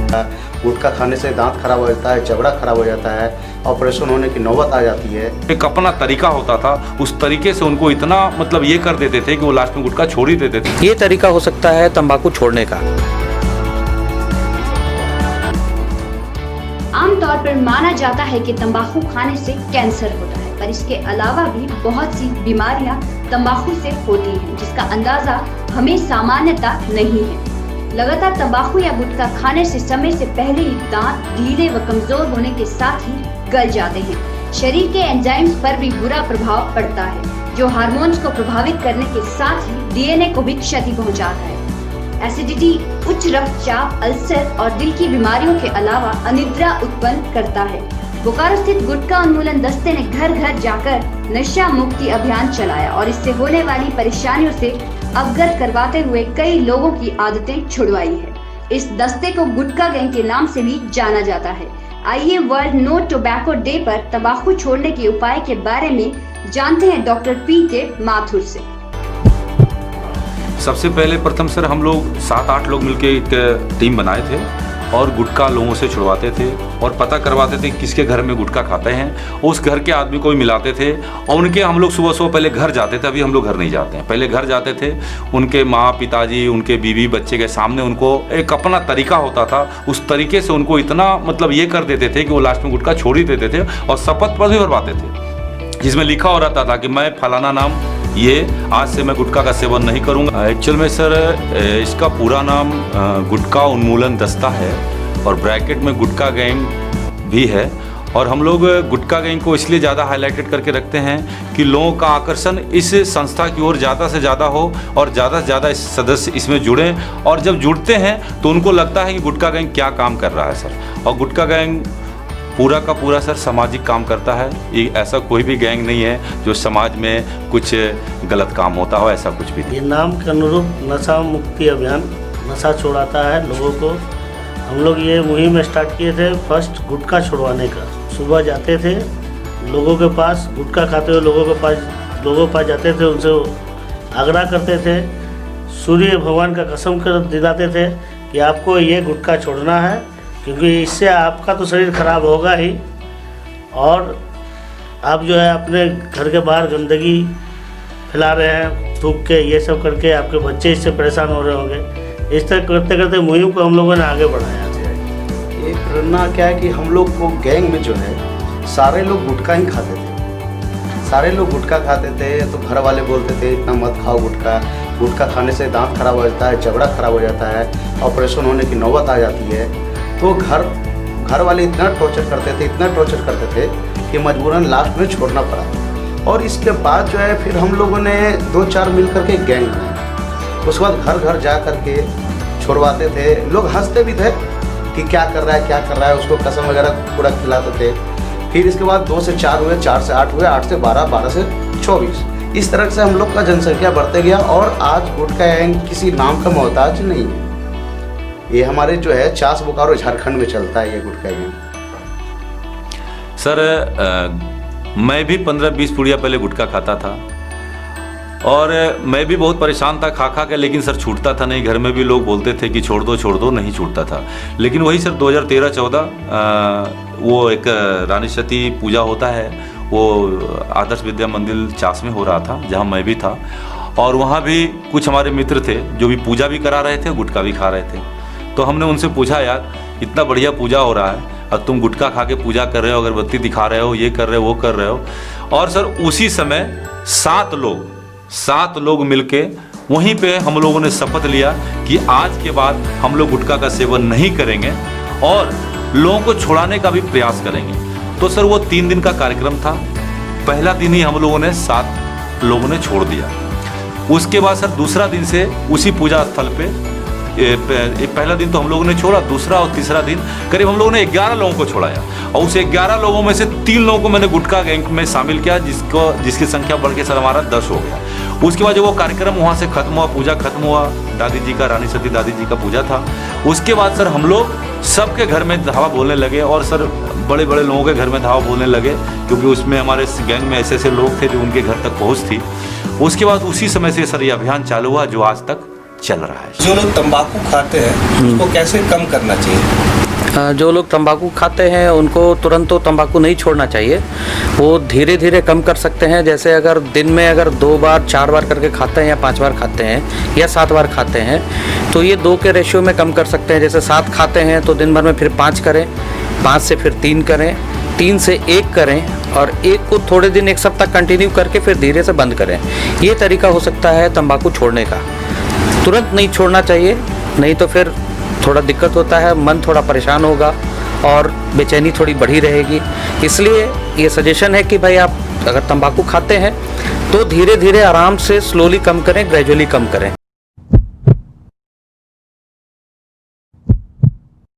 गुटखा खाने से दांत खराब हो जाता है, जबड़ा खराब हो जाता है, ऑपरेशन होने की नौबत आ जाती है। एक अपना तरीका होता था, उस तरीके से उनको इतना मतलब ये कर देते थे कि वो लास्ट में गुटखा छोड़ ही देते थे। ये तरीका हो सकता है तंबाकू छोड़ने का। आमतौर पर माना जाता है कि तंबाकू खाने से कैंसर होता है, पर इसके अलावा भी बहुत सी बीमारियां तंबाकू से होती हैं, जिसका अंदाजा हमें सामान्यतः नहीं है। लगातार तंबाकू या गुटखा खाने से समय से पहले ही दांत ढीले व कमजोर होने के साथ ही गल जाते हैं। शरीर के एंजाइम्स पर भी बुरा प्रभाव पड़ता है, जो हार्मोन्स को प्रभावित करने के साथ ही डीएनए को भी क्षति पहुंचाता है। एसिडिटी, उच्च रक्तचाप, अल्सर और दिल की बीमारियों के अलावा अनिद्रा उत्पन्न करता है। बोकारो स्थित गुटखा उन्मूलन दस्ते ने घर घर जाकर नशा मुक्ति अभियान चलाया और इससे होने वाली परेशानियों से अवगत करवाते हुए कई लोगों की आदतें छुड़वाई है। इस दस्ते को गुटखा गैंग के नाम से भी जाना जाता है। आइए वर्ल्ड नो टोबैको डे पर तंबाकू छोड़ने के उपाय के बारे में जानते हैं डॉक्टर पी.के. माथुर से। सबसे पहले प्रथम सर हम लोग 7-8 लोग मिलके एक टीम बनाए थे और गुटखा लोगों से छुड़वाते थे और पता करवाते थे किसके घर में गुटखा खाते हैं, उस घर के आदमी को भी मिलाते थे और उनके हम लोग सुबह सुबह पहले घर जाते थे। अभी हम लोग घर नहीं जाते हैं, पहले घर जाते थे, उनके माँ पिताजी, उनके बीवी बच्चे के सामने उनको एक अपना तरीका होता था, उस तरीके से उनको इतना मतलब ये कर देते थे कि वो लास्ट में गुटखा छोड़ ही देते थे और शपथ पर भी भरवाते थे, जिसमें लिखा हो रहता था कि मैं फलाना नाम ये आज से मैं गुटखा का सेवन नहीं करूंगा। एक्चुअल में सर इसका पूरा नाम गुटखा उन्मूलन दस्ता है और ब्रैकेट में गुटखा गैंग भी है। और हम लोग गुटखा गैंग को इसलिए ज़्यादा हाईलाइटेड करके रखते हैं कि लोगों का आकर्षण इस संस्था की ओर ज़्यादा से ज़्यादा हो और ज़्यादा से ज़्यादा इस सदस्य इसमें जुड़ें। और जब जुड़ते हैं तो उनको लगता है कि गुटखा गैंग क्या काम कर रहा है सर। और गुटखा गैंग पूरा का पूरा सर सामाजिक काम करता है। ये ऐसा कोई भी गैंग नहीं है जो समाज में कुछ गलत काम होता हो, ऐसा कुछ भी नहीं। ये नाम के अनुरूप नशा मुक्ति अभियान नशा छुड़ाता है लोगों को। हम लोग ये मुहिम स्टार्ट किए थे फर्स्ट गुटखा छुड़वाने का। सुबह जाते थे लोगों के पास, गुटखा खाते हुए लोगों के पास जाते थे, उनसे आग्रह करते थे, सूर्य भगवान का कसम कर दिलाते थे कि आपको ये गुटखा छोड़ना है, क्योंकि इससे आपका तो शरीर खराब होगा ही और आप जो है अपने घर के बाहर गंदगी फैला रहे हैं थूक के, ये सब करके आपके बच्चे इससे परेशान हो रहे होंगे। इस तरह करते करते मुहिम को हम लोगों ने आगे बढ़ाया। ये प्रेरणा क्या है कि हम लोग को गैंग में जो है सारे लोग गुटखा ही खाते थे, सारे लोग गुटखा खाते थे। तो घर वाले बोलते थे इतना मत खाओ गुटखा, गुटखा खाने से दांत खराब हो जाता है, जबड़ा खराब हो जाता है, ऑपरेशन होने की नौबत आ जाती है। तो घर वाले इतना टॉर्चर करते थे कि मजबूरन लास्ट में छोड़ना पड़ा। और इसके बाद जो है फिर हम लोगों ने 2-4 मिल करके गैंग बनाई। उसके बाद घर घर जा करके छोड़वाते थे। लोग हंसते भी थे कि क्या कर रहा है, उसको कसम वगैरह पूरा खिलाते थे। फिर इसके बाद 2 से 4 हुए, 4 से 8 हुए, 8 से 12, 12 से 24। इस तरह से हम लोग का जनसंख्या बढ़ते गया और आज गुटखा गैंग किसी नाम का मोहताज नहीं है। ये हमारे जो है चास बोकारो झारखंड में चलता है ये गुटखा गैंग। सर मैं भी 15-20 पुड़िया पहले गुटखा खाता था और मैं भी बहुत परेशान था खा के, लेकिन सर छूटता था नहीं। घर में भी लोग बोलते थे कि छोड़ दो, नहीं छूटता था। लेकिन वही सर 2013-14 वो एक रानी सती पूजा होता है, वो आदर्श विद्या मंदिर चास में हो रहा था, जहाँ मैं भी था। और वहाँ भी कुछ हमारे मित्र थे जो भी पूजा भी करा रहे थे, गुटखा भी खा रहे थे। तो हमने उनसे पूछा, यार इतना बढ़िया पूजा हो रहा है और तुम गुटखा खा के पूजा कर रहे हो, अगरबत्ती दिखा रहे हो, ये कर रहे हो, वो कर रहे हो। और सर उसी समय 7 लोग मिलके वहीं पे हम लोगों ने शपथ लिया कि आज के बाद हम लोग गुटखा का सेवन नहीं करेंगे और लोगों को छुड़ाने का भी प्रयास करेंगे। तो सर वो 3 दिन का कार्यक्रम था। पहला दिन ही हम लोगों ने 7 लोगों ने छोड़ दिया। उसके बाद सर दूसरा दिन से उसी पूजा स्थल पे पहला दिन तो हम लोगों ने छोड़ा, दूसरा और तीसरा दिन करीब हम लोगों ने 11 लोगों को छोड़ाया और उस 11 लोगों में से 3 लोगों को मैंने गुटखा गैंग में शामिल किया, जिसकी संख्या बढ़ के सर हमारा 10 हो गया। उसके बाद जब वो कार्यक्रम वहाँ से खत्म हुआ, पूजा खत्म हुआ, दादी जी का, रानी सती दादी जी का पूजा था, उसके बाद सर हम लोग सबके घर में धावा बोलने लगे और सर बड़े बड़े लोगों के घर में धावा बोलने लगे, क्योंकि उसमें हमारे गैंग में ऐसे लोग थे जो उनके घर तक पहुँच थी। उसके बाद उसी समय से सर ये अभियान चालू हुआ जो आज तक चल रहा है। जो लोग तंबाकू खाते हैं उसको कैसे कम करना चाहिए? जो लोग तंबाकू खाते हैं उनको तुरंत तो तंबाकू नहीं छोड़ना चाहिए, वो धीरे धीरे कम कर सकते हैं। जैसे अगर दिन में अगर 2 बार 4 बार करके खाते हैं या 5 बार खाते हैं या 7 बार खाते हैं तो ये 2 के रेशियो में कम कर सकते हैं। जैसे 7 खाते हैं तो दिन भर में फिर 5 करें, 5 से फिर 3 करें, 3 से 1 करें और 1 को थोड़े दिन 1 सप्ताह कंटिन्यू करके फिर धीरे से बंद करें। ये तरीका हो सकता है तंबाकू छोड़ने का। तुरंत नहीं छोड़ना चाहिए, नहीं तो फिर थोड़ा दिक्कत होता है, मन थोड़ा परेशान होगा और बेचैनी थोड़ी बढ़ी रहेगी। इसलिए ये सजेशन है कि भाई आप अगर तंबाकू खाते हैं तो धीरे धीरे आराम से स्लोली कम करें, ग्रेजुअली कम करें।